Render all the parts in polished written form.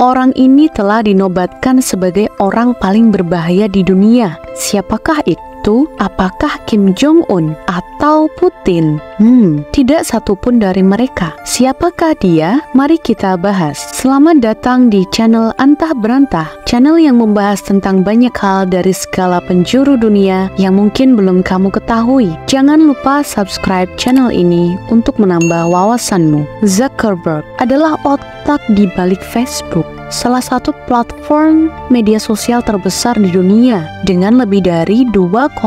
Orang ini telah dinobatkan sebagai orang paling berbahaya di dunia. Siapakah itu? Apakah Kim Jong-un atau Putin? Tidak satupun dari mereka. Siapakah dia? Mari kita bahas. Selamat datang di channel Antah Berantah, channel yang membahas tentang banyak hal dari segala penjuru dunia yang mungkin belum kamu ketahui. Jangan lupa subscribe channel ini untuk menambah wawasanmu. Zuckerberg adalah otak di balik Facebook, salah satu platform media sosial terbesar di dunia dengan lebih dari 2,8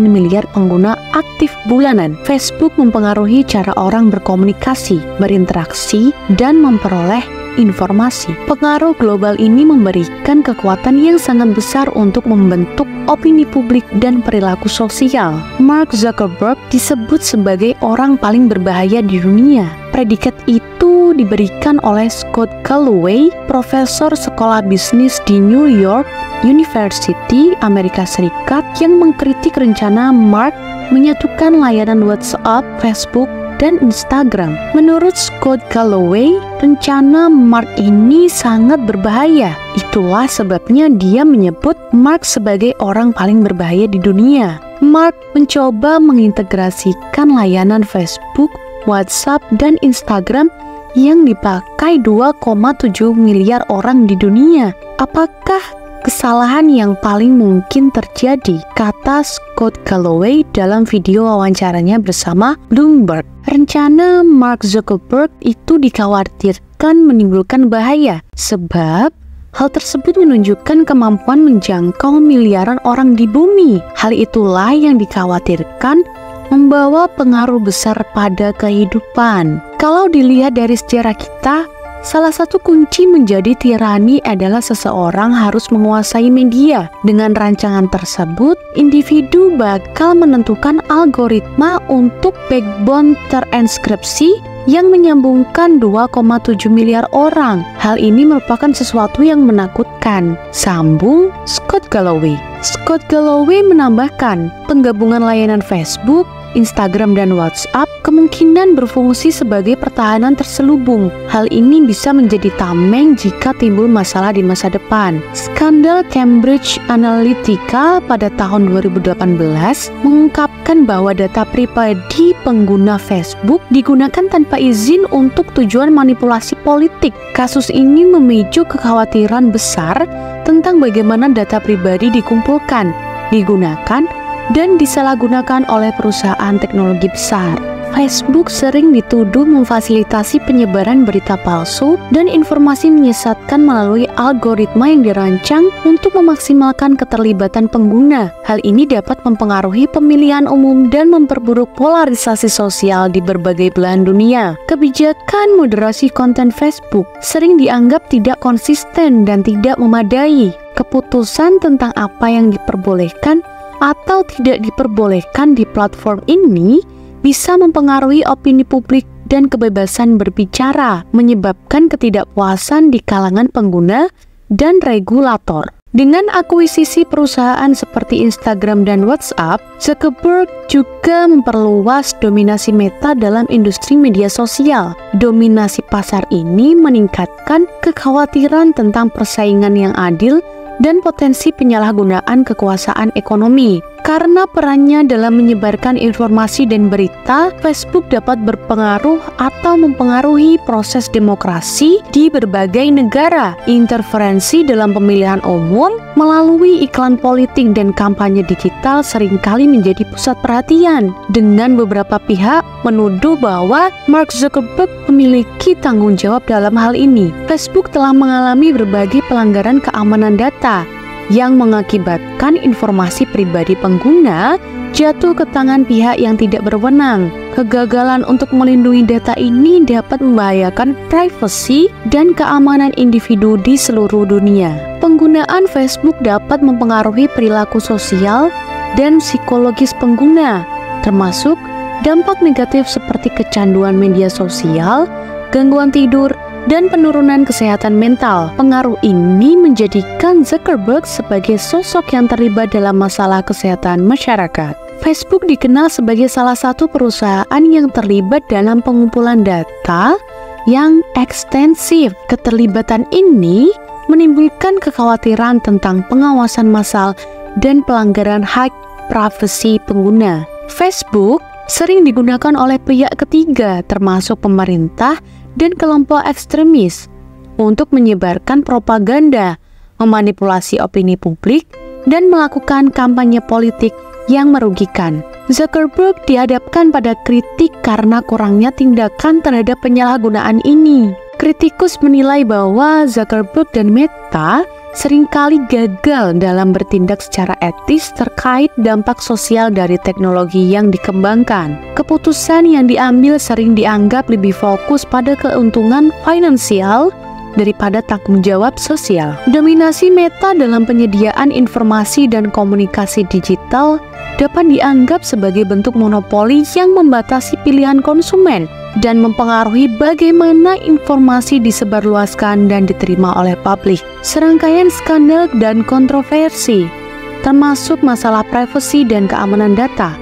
miliar pengguna aktif bulanan. Facebook mempengaruhi cara orang berkomunikasi, berinteraksi, dan memperoleh informasi. Pengaruh global ini memberikan kekuatan yang sangat besar untuk membentuk opini publik dan perilaku sosial. Mark Zuckerberg disebut sebagai orang paling berbahaya di dunia. Predikat itu diberikan oleh Scott Galloway, profesor sekolah bisnis di New York University, Amerika Serikat, yang mengkritik rencana Mark menyatukan layanan WhatsApp, Facebook, dan Instagram. Menurut Scott Galloway, rencana Mark ini sangat berbahaya. Itulah sebabnya dia menyebut Mark sebagai orang paling berbahaya di dunia. Mark mencoba mengintegrasikan layanan Facebook, WhatsApp, dan Instagram yang dipakai 2,7 miliar orang di dunia. Apakah kesalahan yang paling mungkin terjadi? Kata Scott Galloway dalam video wawancaranya bersama Bloomberg. Rencana Mark Zuckerberg itu dikhawatirkan menimbulkan bahaya, sebab hal tersebut menunjukkan kemampuan menjangkau miliaran orang di bumi. Hal itulah yang dikhawatirkan membawa pengaruh besar pada kehidupan. Kalau dilihat dari sejarah kita, salah satu kunci menjadi tirani adalah seseorang harus menguasai media. Dengan rancangan tersebut, individu bakal menentukan algoritma untuk backbone terenskripsi yang menyambungkan 2,7 miliar orang. Hal ini merupakan sesuatu yang menakutkan, sambung Scott Galloway. Scott Galloway menambahkan, penggabungan layanan Facebook, Instagram, dan WhatsApp kemungkinan berfungsi sebagai pertahanan terselubung. Hal ini bisa menjadi tameng jika timbul masalah di masa depan. Skandal Cambridge Analytica pada tahun 2018 mengungkapkan bahwa data pribadi pengguna Facebook digunakan tanpa izin untuk tujuan manipulasi politik. Kasus ini memicu kekhawatiran besar tentang bagaimana data pribadi dikumpulkan, digunakan, dan disalahgunakan oleh perusahaan teknologi besar. Facebook sering dituduh memfasilitasi penyebaran berita palsu dan informasi menyesatkan melalui algoritma yang dirancang untuk memaksimalkan keterlibatan pengguna. Hal ini dapat mempengaruhi pemilihan umum dan memperburuk polarisasi sosial di berbagai belahan dunia. Kebijakan moderasi konten Facebook sering dianggap tidak konsisten dan tidak memadai. Keputusan tentang apa yang diperbolehkan atau tidak diperbolehkan di platform ini bisa mempengaruhi opini publik dan kebebasan berbicara, menyebabkan ketidakpuasan di kalangan pengguna dan regulator. Dengan akuisisi perusahaan seperti Instagram dan WhatsApp, Zuckerberg juga memperluas dominasi Meta dalam industri media sosial. Dominasi pasar ini meningkatkan kekhawatiran tentang persaingan yang adil dan potensi penyalahgunaan kekuasaan ekonomi. Karena perannya dalam menyebarkan informasi dan berita, Facebook dapat berpengaruh atau mempengaruhi proses demokrasi di berbagai negara. Interferensi dalam pemilihan umum melalui iklan politik dan kampanye digital seringkali menjadi pusat perhatian, dengan beberapa pihak menuduh bahwa Mark Zuckerberg memiliki tanggung jawab dalam hal ini. Facebook telah mengalami berbagai pelanggaran keamanan data yang mengakibatkan informasi pribadi pengguna jatuh ke tangan pihak yang tidak berwenang. Kegagalan untuk melindungi data ini dapat membahayakan privasi dan keamanan individu di seluruh dunia. Penggunaan Facebook dapat mempengaruhi perilaku sosial dan psikologis pengguna, termasuk dampak negatif seperti kecanduan media sosial, gangguan tidur, dan penurunan kesehatan mental. Pengaruh ini menjadikan Zuckerberg sebagai sosok yang terlibat dalam masalah kesehatan masyarakat. Facebook dikenal sebagai salah satu perusahaan yang terlibat dalam pengumpulan data yang ekstensif. Keterlibatan ini menimbulkan kekhawatiran tentang pengawasan massal dan pelanggaran hak privasi pengguna. Facebook sering digunakan oleh pihak ketiga termasuk pemerintah dan kelompok ekstremis untuk menyebarkan propaganda, memanipulasi opini publik, dan melakukan kampanye politik yang merugikan. Zuckerberg dihadapkan pada kritik karena kurangnya tindakan terhadap penyalahgunaan ini. Kritikus menilai bahwa Zuckerberg dan Meta seringkali gagal dalam bertindak secara etis terkait dampak sosial dari teknologi yang dikembangkan. Keputusan yang diambil sering dianggap lebih fokus pada keuntungan finansial daripada tanggung jawab sosial. Dominasi Meta dalam penyediaan informasi dan komunikasi digital dapat dianggap sebagai bentuk monopoli yang membatasi pilihan konsumen dan mempengaruhi bagaimana informasi disebarluaskan dan diterima oleh publik. Serangkaian skandal dan kontroversi, termasuk masalah privasi dan keamanan data,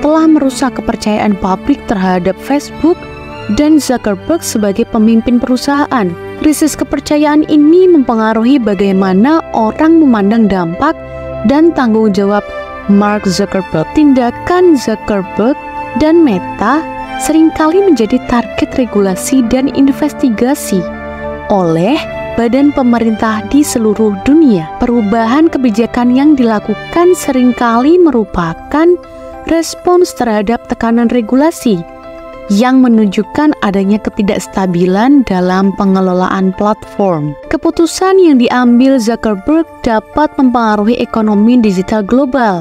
telah merusak kepercayaan publik terhadap Facebook dan Zuckerberg sebagai pemimpin perusahaan. Krisis kepercayaan ini mempengaruhi bagaimana orang memandang dampak dan tanggung jawab Mark Zuckerberg. Tindakan Zuckerberg dan Meta seringkali menjadi target regulasi dan investigasi oleh badan pemerintah di seluruh dunia. Perubahan kebijakan yang dilakukan seringkali merupakan respons terhadap tekanan regulasi yang menunjukkan adanya ketidakstabilan dalam pengelolaan platform. Keputusan yang diambil Zuckerberg dapat mempengaruhi ekonomi digital global,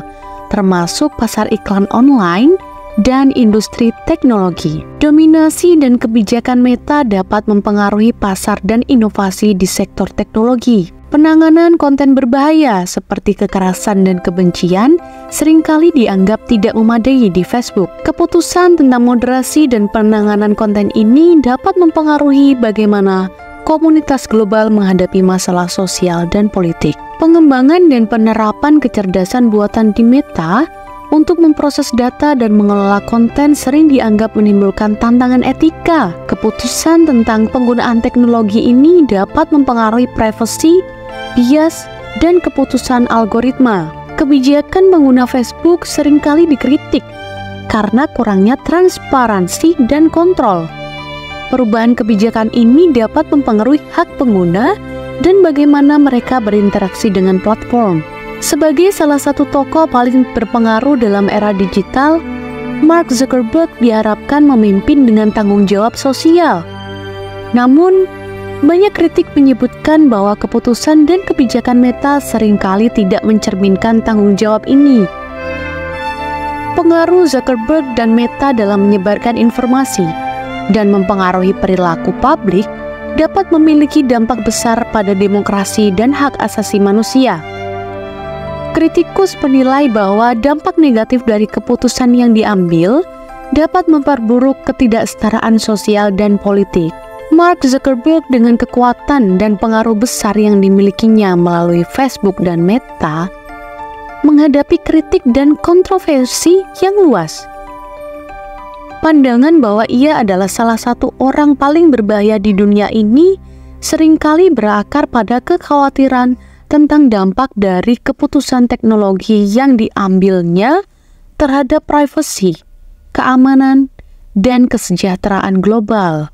termasuk pasar iklan online dan industri teknologi. Dominasi dan kebijakan Meta dapat mempengaruhi pasar dan inovasi di sektor teknologi. Penanganan konten berbahaya seperti kekerasan dan kebencian seringkali dianggap tidak memadai di Facebook. Keputusan tentang moderasi dan penanganan konten ini dapat mempengaruhi bagaimana komunitas global menghadapi masalah sosial dan politik. Pengembangan dan penerapan kecerdasan buatan di Meta untuk memproses data dan mengelola konten sering dianggap menimbulkan tantangan etika. Keputusan tentang penggunaan teknologi ini dapat mempengaruhi privasi, bias, dan keputusan algoritma. Kebijakan pengguna Facebook seringkali dikritik karena kurangnya transparansi dan kontrol. Perubahan kebijakan ini dapat mempengaruhi hak pengguna dan bagaimana mereka berinteraksi dengan platform. Sebagai salah satu tokoh paling berpengaruh dalam era digital, Mark Zuckerberg diharapkan memimpin dengan tanggung jawab sosial. Namun, banyak kritik menyebutkan bahwa keputusan dan kebijakan Meta seringkali tidak mencerminkan tanggung jawab ini. Pengaruh Zuckerberg dan Meta dalam menyebarkan informasi dan mempengaruhi perilaku publik dapat memiliki dampak besar pada demokrasi dan hak asasi manusia. Kritikus menilai bahwa dampak negatif dari keputusan yang diambil dapat memperburuk ketidaksetaraan sosial dan politik. Mark Zuckerberg dengan kekuatan dan pengaruh besar yang dimilikinya melalui Facebook dan Meta menghadapi kritik dan kontroversi yang luas. Pandangan bahwa ia adalah salah satu orang paling berbahaya di dunia ini seringkali berakar pada kekhawatiran tentang dampak dari keputusan teknologi yang diambilnya terhadap privasi, keamanan, dan kesejahteraan global.